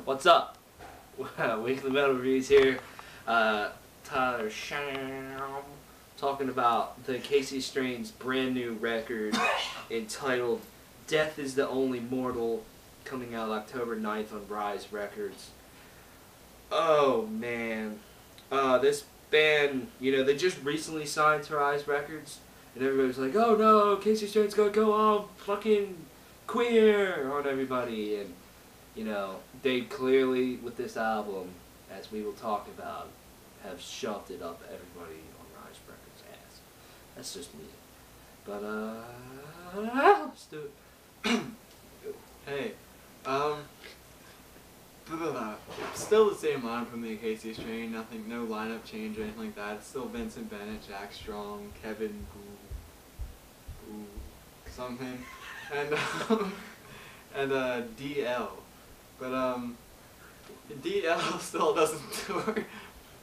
What's up? Weekly Metal Reviews here. Tyler Sham talking about the Acacia Strain's brand new record entitled Death is the Only Mortal, coming out October 9th on Rise Records. Oh man. This band, they just recently signed to Rise Records, and everybody's like, oh no, Acacia Strain's gonna go all fucking queer on everybody, and they clearly, with this album, as we will talk about, have shoved it up everybody on Rise Records' ass. That's just me. But, let's do it. Hey, still the same line from the Acacia Strain, no lineup change or anything like that. It's still Vincent Bennett, Jack Strong, Kevin something, and DL. But DL still doesn't tour.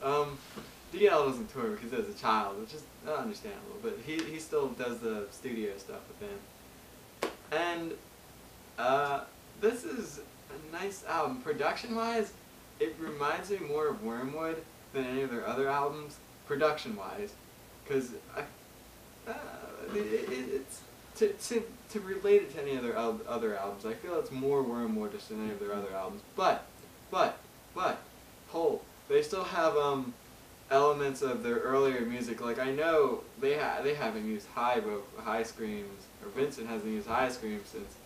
DL doesn't tour because as a child, which is understandable, but he still does the studio stuff with them. And this is a nice album. Production-wise, it reminds me more of Wormwood than any of their other albums, production-wise, because it's to relate it to any of their other albums, I feel it's more Wormwood than any of their other albums. But, they still have elements of their earlier music. Like, I know they haven't used high screams, or Vincent hasn't used high screams since,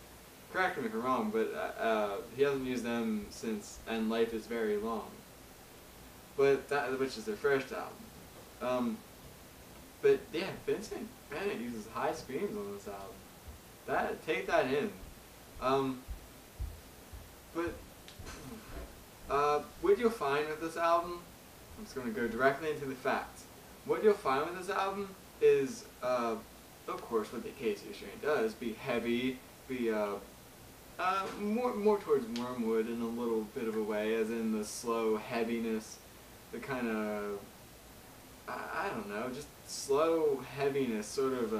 correct me if I'm wrong, but he hasn't used them since And Life is Very Long, which is their first album. But yeah, Vincent Bennett uses high screams on this album. Take that in. What you'll find with this album, I'm just going to go directly into the facts. What you'll find with this album is, of course, what the Acacia Strain does, be heavy, be more towards Wormwood in a little bit of a way, as in the slow heaviness, the kind of, I don't know, just slow heaviness, sort of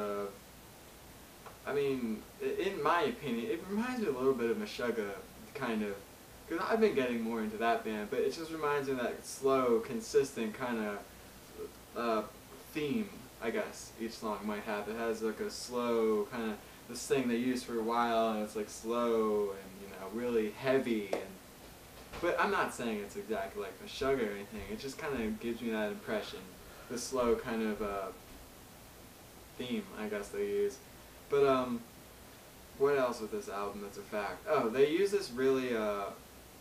I mean, in my opinion, it reminds me a little bit of Meshuggah, kind of, because I've been getting more into that band, but it just reminds me of that slow, consistent kind of theme, I guess, each song might have. It has like a slow kind of, this thing they use for a while, and it's like slow and, really heavy, but I'm not saying it's exactly like Meshuggah or anything, it just kind of gives me that impression. The slow kind of theme, I guess they use. But what else with this album that's a fact? Oh, they use this really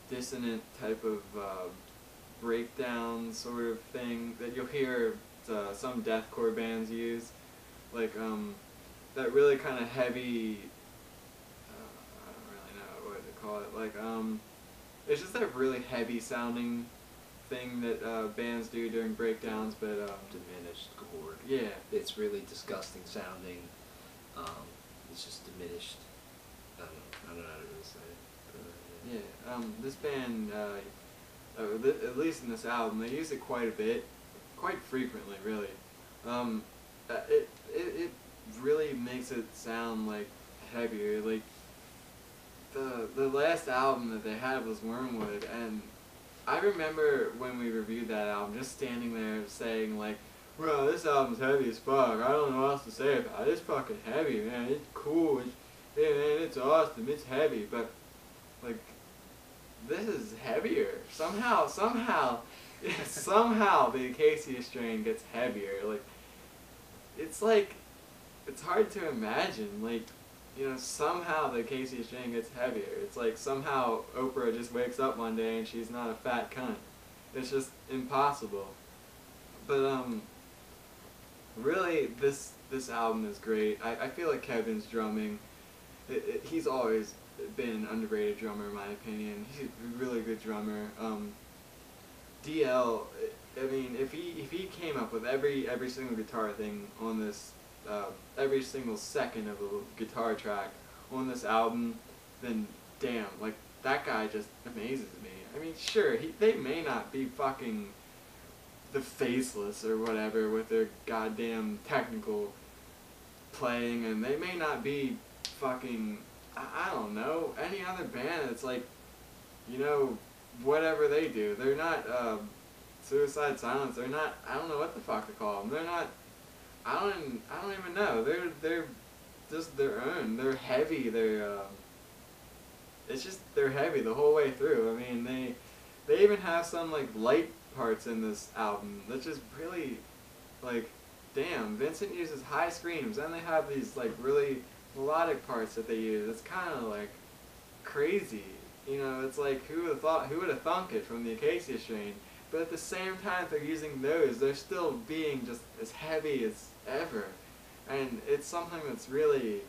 dissonant type of breakdown sort of thing that you'll hear some deathcore bands use, like that really kind of heavy. I don't really know what to call it. Like it's just that really heavy sounding thing that bands do during breakdowns, but Diminished chord. Yeah, it's really disgusting sounding. It's just diminished. I don't know how to really say it. But, yeah. This band, at least in this album, they use it quite a bit, quite frequently, really. It really makes it sound like heavier. Like the last album that they had was Wormwood, and I remember when we reviewed that album, just standing there saying like, bro, this album's heavy as fuck. I don't know what else to say about it. It's fucking heavy, man. It's cool. It's awesome. It's heavy. But, like, this is heavier. Somehow, somehow the Acacia Strain gets heavier. Like, it's hard to imagine. Like, somehow the Acacia Strain gets heavier. It's like somehow Oprah just wakes up one day and she's not a fat cunt. It's just impossible. But, really, this album is great. I feel like Kevin's drumming, he's always been an underrated drummer in my opinion. He's a really good drummer. DL, I mean, if he came up with every single guitar thing on this, every single second of a guitar track on this album, then damn, like, that guy just amazes me. I mean, sure, they may not be fucking the Faceless or whatever with their goddamn technical playing, and they may not be fucking, I don't know, any other band that's like, whatever they do. They're not Suicide Silence. They're not. I don't know what the fuck to call them. They're not. I don't even know. They're just their own. They're heavy. It's just they're heavy the whole way through. I mean they even have some like light parts in this album that just really like damn. Vincent uses high screams, and they have these like really melodic parts that they use. It's kind of like crazy. You know, it's like who would have thunk it from the Acacia Strain? But at the same time, if they're using those, they're still being just as heavy as ever. And it's something that's really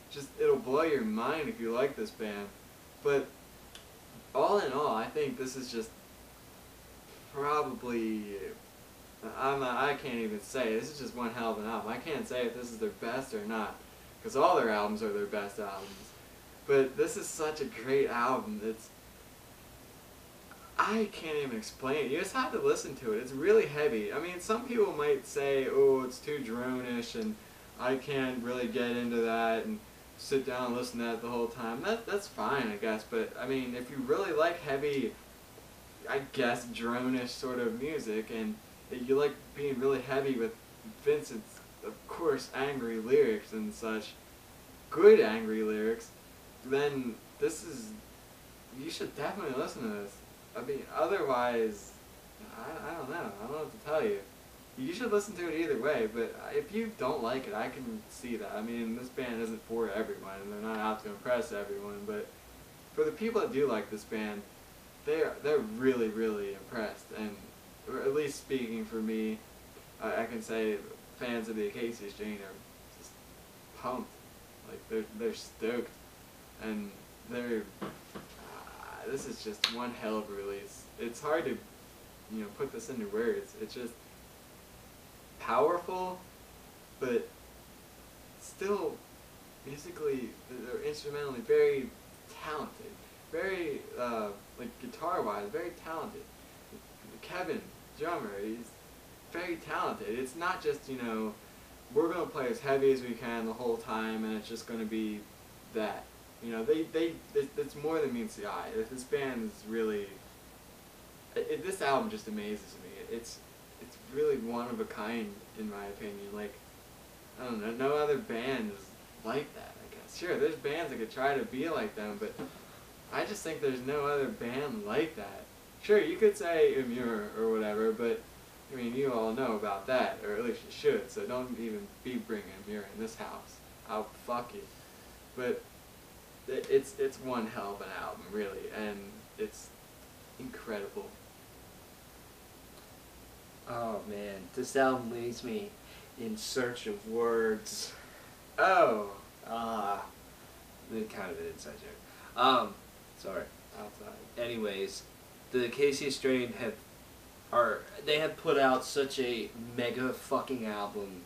just, it'll blow your mind if you like this band. But all in all, I think this is just probably, I can't even say, this is just one hell of an album. I can't say if this is their best or not, because all their albums are their best albums. But this is such a great album. I can't even explain it. You just have to listen to it. It's really heavy. I mean, some people might say, oh, it's too drone-ish and I can't really get into that and sit down and listen to that the whole time. That's fine, I guess. But, I mean, if you really like heavy, I guess, drone-ish sort of music, and you like being really heavy with Vincent's, of course, angry lyrics and such, good angry lyrics, then you should definitely listen to this. I mean, otherwise, I don't know. I don't know what to tell you. You should listen to it either way, but if you don't like it, I can see that. I mean, this band isn't for everyone, and they're not out to impress everyone, but for the people that do like this band, they're really, really impressed, and or at least speaking for me, I can say fans of the Acacia Strain are just pumped. Like, they're stoked, and this is just one hell of a release. It's hard to, put this into words. It's just powerful, but still musically, or instrumentally, very talented. Very, like guitar-wise, very talented. Kevin, drummer, he's very talented. It's not just, we're going to play as heavy as we can the whole time, and it's just going to be that. It's more than meets the eye. This band is really, this album just amazes me. It's really one of a kind, in my opinion. Like, I don't know, no other band is like that, I guess. Sure, there's bands that could try to be like them, but I just think there's no other band like that. Sure, you could say Immure or whatever, but, I mean, you all know about that, or at least you should, so don't even be bringing Immure in this house. I'll fuck you. But it's one hell of an album, really, and it's incredible. Oh man, this album leaves me in search of words. Oh! Kind of an inside joke. Sorry. Outside. Anyways, the Acacia Strain they have put out such a mega fucking album.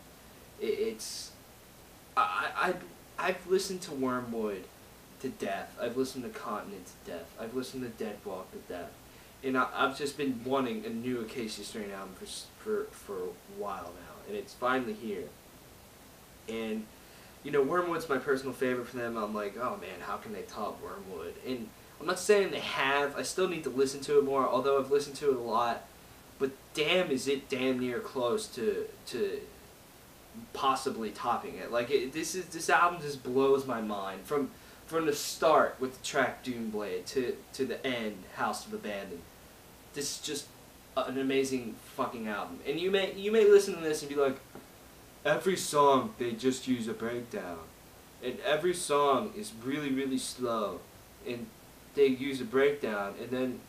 I've listened to Wormwood to death. I've listened to Continent to death. I've listened to Deadwalk to death. And I've just been wanting a new Acacia Strain album for a while now, and it's finally here. And Wormwood's my personal favorite for them. I'm like, oh man, how can they top Wormwood? And I'm not saying they have. I still need to listen to it more, although I've listened to it a lot. But damn, is it damn near close to possibly topping it. Like this album just blows my mind from the start with the track Doomblade to the end, House of Abandon. This is just an amazing fucking album. And you may listen to this and be like, every song they just use a breakdown, and every song is really, really slow, and they use a breakdown, and then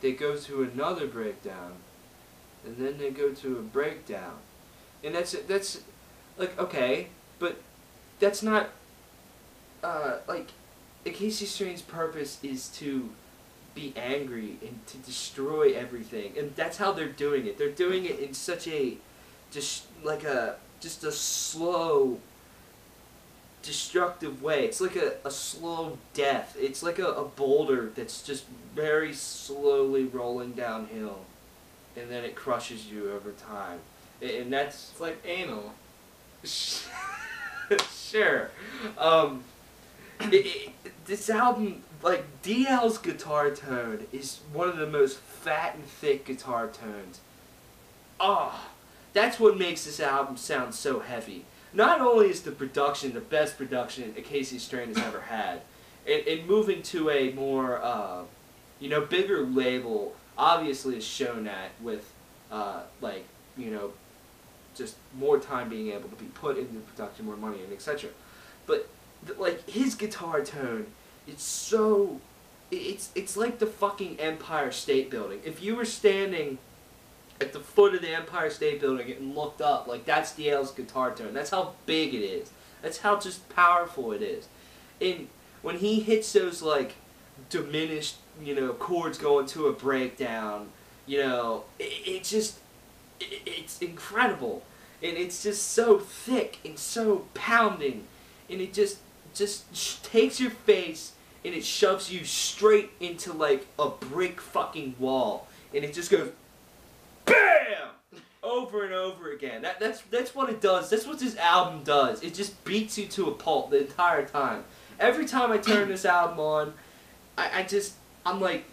they go to another breakdown, and then they go to a breakdown, and that's like, okay, but that's not like Acacia Strain's purpose is to be angry and to destroy everything, and that's how they're doing it. They're doing it in such a just a slow, destructive way. It's like a slow death. It's like a boulder that's just very slowly rolling downhill, and then it crushes you over time. And that's... It's like anal. Sure. This album, like, DL's guitar tone is one of the most fat and thick guitar tones. Oh, that's what makes this album sound so heavy. Not only is the production the best production Acacia Strain has ever had, and moving to a more, you know, bigger label obviously is shown that with, like, you know, just more time being able to be put into production, more money, and etc. But like his guitar tone, it's so, it's like the fucking Empire State Building. If you were standing at the foot of the Empire State Building and looked up, like that's DL's guitar tone. That's how big it is. That's how just powerful it is. And when he hits those like diminished, you know, chords going to a breakdown, you know, it's incredible, and it's just so thick and so pounding, and it just takes your face and it shoves you straight into like a brick fucking wall, and it just goes BAM! Over and over again. That's what it does. That's what this album does. It just beats you to a pulp the entire time. Every time I turn this album on, I'm like,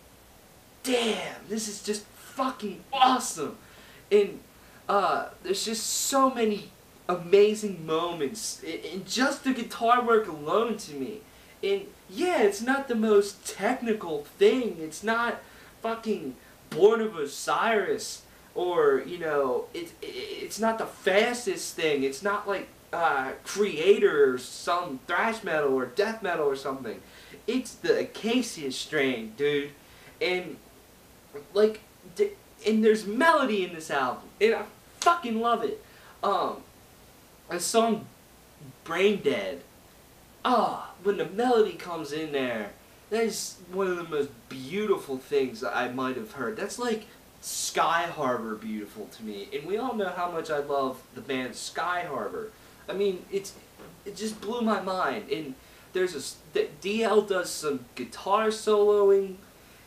damn, this is just fucking awesome. And there's just so many amazing moments in just the guitar work alone to me. And yeah, it's not the most technical thing. It's not fucking Born of Osiris, or, you know, it's not the fastest thing. It's not like Creator or some thrash metal or death metal or something. It's the Acacia Strain, dude. And like, and there's melody in this album, and I fucking love it. The song Brain Dead, when the melody comes in there, that is one of the most beautiful things I might have heard. That's like Sky Harbor beautiful to me, and we all know how much I love the band Sky Harbor. I mean, it just blew my mind. And there's DL does some guitar soloing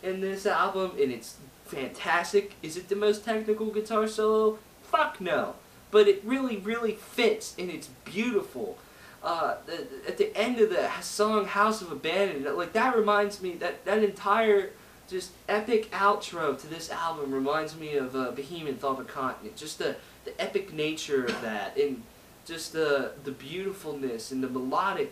in this album, and it's fantastic. Is it the most technical guitar solo? Fuck no. But it really, really fits, and it's beautiful. At the end of the song House of Abandonment, like, that reminds me, that entire just epic outro to this album reminds me of Behemoth of a Continent. Just the epic nature of that, and just the beautifulness and the melodicness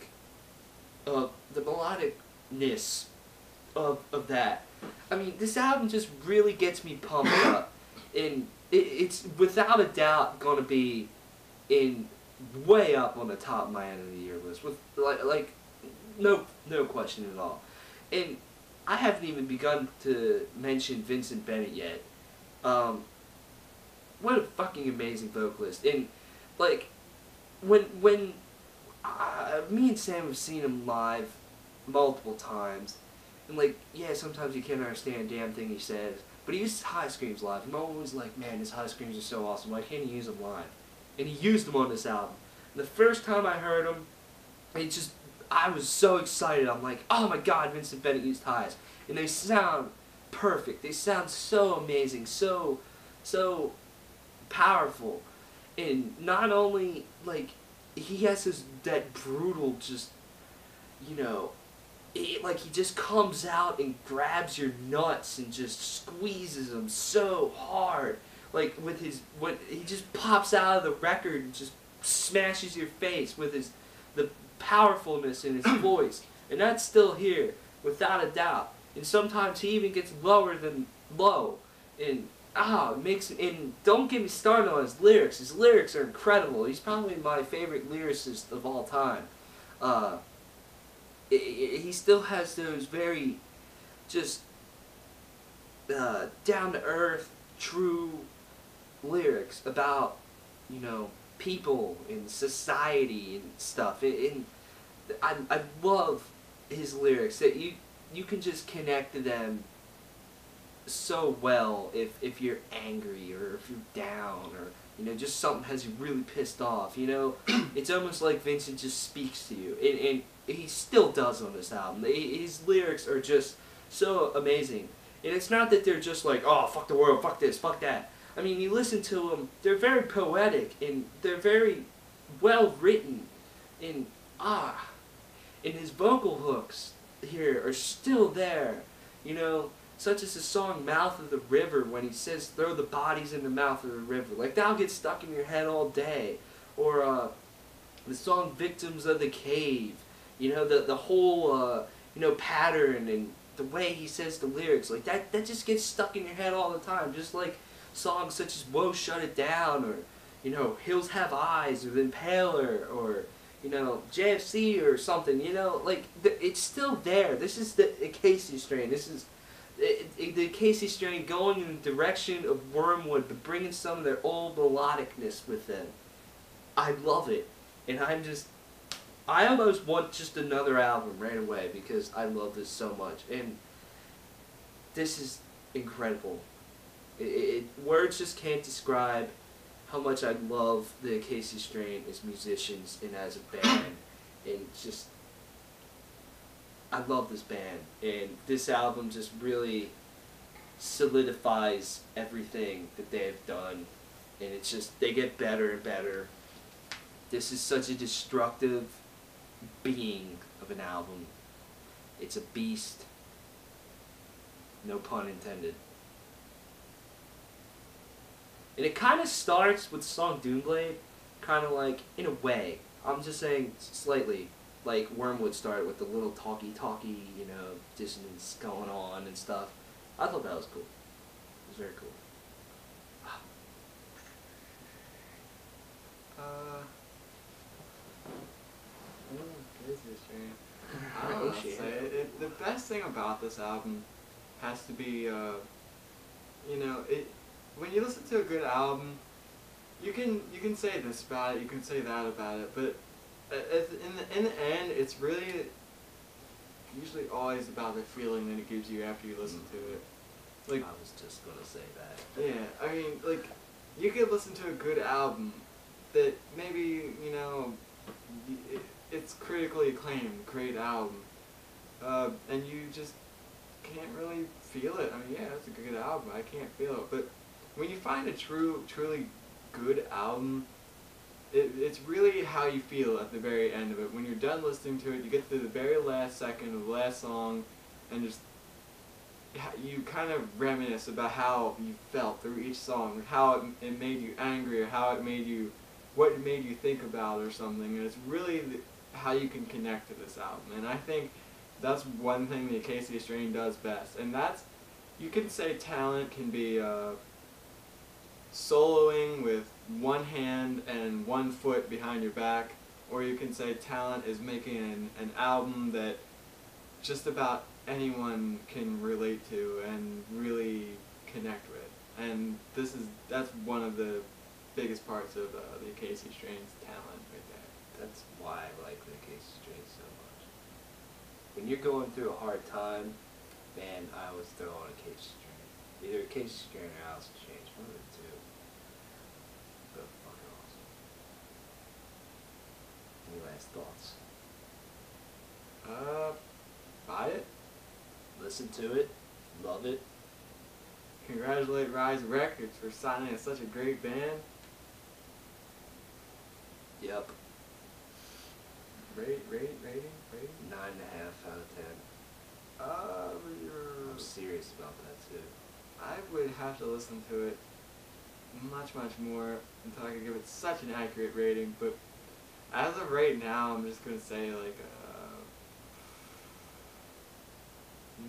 of that. I mean, this album just really gets me pumped up, and it's without a doubt gonna be in way up on the top of my end of the year list, with like no question at all. And I haven't even begun to mention Vincent Bennett yet. What a fucking amazing vocalist. And like when me and Sam have seen him live multiple times, and like, yeah, sometimes you can't understand a damn thing he says, but he uses high screams live. I'm always like, man, his high screams are so awesome. Why can't he use them live? And he used them on this album. And the first time I heard him, I was so excited. I'm like, oh my god, Vincent Bennett used highs. And they sound perfect. They sound so amazing, so powerful. And not only, like, he has that brutal, just, you know, like, he just comes out and grabs your nuts and just squeezes them so hard. Like, with he just pops out of the record and just smashes your face with the powerfulness in his voice. And that's still here, without a doubt. And sometimes he even gets lower than low. And and don't get me started on his lyrics. His lyrics are incredible. He's probably my favorite lyricist of all time. He still has those very just down-to-earth, true lyrics about, you know, people and society and stuff. And I love his lyrics, that you can just connect to them so well if you're angry, or if you're down, or, you know, just something has you really pissed off, you know. It's almost like Vincent just speaks to you, and he still does on this album. His lyrics are just so amazing. And it's not that they're just like, oh, fuck the world, fuck this, fuck that. I mean, you listen to them, they're very poetic, and they're very well written, and and his vocal hooks here are still there. You know, such as the song Mouth of the River, when he says throw the bodies in the mouth of the river. Like, that'll get stuck in your head all day. Or the song Victims of the Cave. You know, the whole, you know, pattern and the way he says the lyrics. Like, that just gets stuck in your head all the time. Just like songs such as Whoa, Shut It Down, or, you know, Hills Have Eyes, or The Impaler, or, you know, JFC or something, you know, like, it's still there. This is the Acacia Strain. This is the Acacia Strain going in the direction of Wormwood, but bringing some of their old melodicness with them. I love it. And I almost want just another album right away because I love this so much. And this is incredible. Words just can't describe how much I love the Acacia Strain as musicians and as a band. And just, I love this band. And this album just really solidifies everything that they have done. And it's just, they get better and better. This is such a destructive being of an album. It's a beast. No pun intended. And it kind of starts with the song Doomblade, kind of like, in a way, I'm just saying slightly, like Wormwood started with the little talky, you know, dissonance going on and stuff. I thought that was cool. It was very cool. I don't know what to say. The best thing about this album has to be, you know, when you listen to a good album, you can say this about it, you can say that about it, but in the end, it's really usually always about the feeling that it gives you after you listen to it. Like, I was just gonna say that. Yeah, I mean, like, you could listen to a good album that maybe, you know, it's critically acclaimed, great album, and you just can't really feel it. I mean, yeah, it's a good album, I can't feel it, but when you find a truly good album, it's really how you feel at the very end of it. When you're done listening to it, you get to the very last second of the last song, and just you kind of reminisce about how you felt through each song, how it made you angry, or how it made you, what it made you think about or something, and it's really how you can connect to this album. And I think that's one thing the Acacia Strain does best, and that's, you can say talent can be soloing with one hand and one foot behind your back, or you can say talent is making an album that just about anyone can relate to and really connect with. And that's one of the biggest parts of the Acacia Strain's talent right there. That's why I like the Acacia Strain so much. When you're going through a hard time, man, I always throw on Acacia Strain. Either Acacia Strain or Alice in Chains, one of the two. But fucking awesome. Any last thoughts? Buy it. Listen to it. Love it. Congratulate Rise Records for signing such a great band. Yep. Rating? 9.5 out of 10. I'm serious about that too. I would have to listen to it much more until I could give it such an accurate rating, but as of right now, I'm just gonna say like 10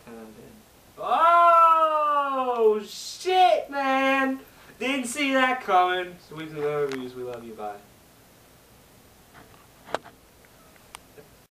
out of 10. Oh shit, man! Didn't see that coming. Weekly Overviews, we love you, bye.